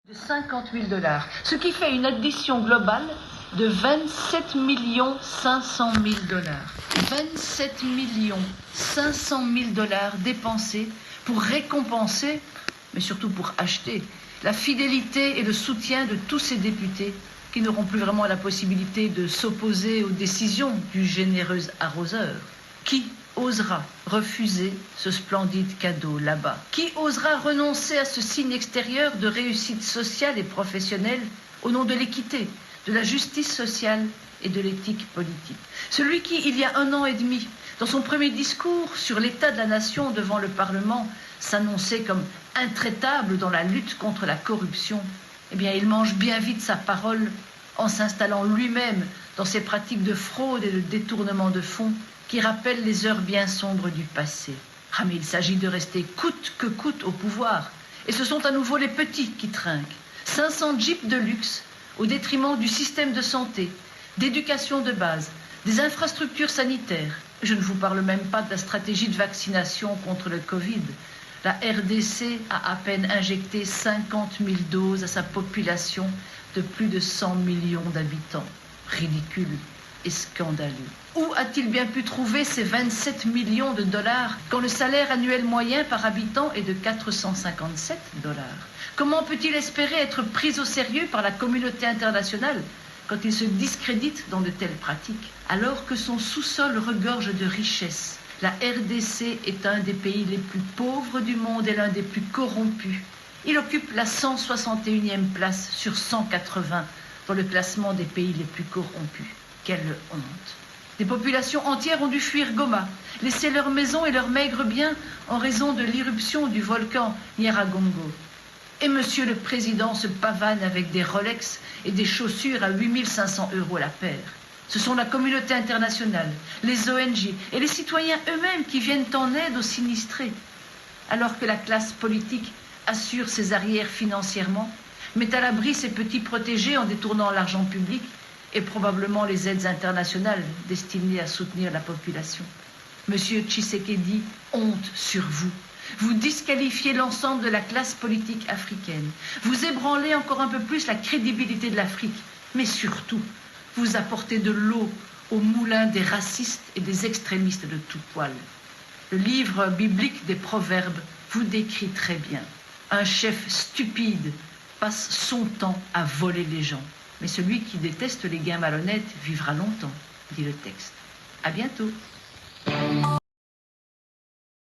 De 50 000 $, ce qui fait une addition globale de 27 500 000 $. 27 500 000 $ dépensés pour récompenser, mais surtout pour acheter, la fidélité et le soutien de tous ces députés qui n'auront plus vraiment la possibilité de s'opposer aux décisions du généreux arroseur. Qui osera refuser ce splendide cadeau là-bas? Qui osera renoncer à ce signe extérieur de réussite sociale et professionnelle au nom de l'équité, de la justice sociale et de l'éthique politique? Celui qui, il y a 1 an et demi, dans son premier discours sur l'état de la nation devant le Parlement, s'annonçait comme intraitable dans la lutte contre la corruption, eh bien, il mange bien vite sa parole en s'installant lui-même dans ses pratiques de fraude et de détournement de fonds qui rappellent les heures bien sombres du passé. Ah, mais il s'agit de rester coûte que coûte au pouvoir. Et ce sont à nouveau les petits qui trinquent. 500 jeeps de luxe au détriment du système de santé, d'éducation de base, des infrastructures sanitaires. Je ne vous parle même pas de la stratégie de vaccination contre le Covid. La RDC a à peine injecté 50 000 doses à sa population de plus de 100 millions d'habitants. Ridicule et scandaleux. Où a-t-il bien pu trouver ces 27 millions de $, quand le salaire annuel moyen par habitant est de 457 $? Comment peut-il espérer être pris au sérieux par la communauté internationale quand il se discrédite dans de telles pratiques, alors que son sous-sol regorge de richesses? La RDC est un des pays les plus pauvres du monde et l'un des plus corrompus. Il occupe la 161e place sur 180 dans le classement des pays les plus corrompus. Quelle honte! Des populations entières ont dû fuir Goma, laisser leurs maisons et leurs maigres biens en raison de l'irruption du volcan Nyiragongo. Et Monsieur le Président se pavane avec des Rolex et des chaussures à 8 500 € la paire. Ce sont la communauté internationale, les ONG et les citoyens eux-mêmes qui viennent en aide aux sinistrés, alors que la classe politique assure ses arrières financièrement, met à l'abri ses petits protégés en détournant l'argent public et probablement les aides internationales destinées à soutenir la population. Monsieur Tshisekedi, honte sur vous. Vous disqualifiez l'ensemble de la classe politique africaine. Vous ébranlez encore un peu plus la crédibilité de l'Afrique. Mais surtout, vous apportez de l'eau au moulin des racistes et des extrémistes de tout poil. Le livre biblique des Proverbes vous décrit très bien. Un chef stupide passe son temps à voler les gens. Mais celui qui déteste les gains malhonnêtes vivra longtemps, dit le texte. À bientôt.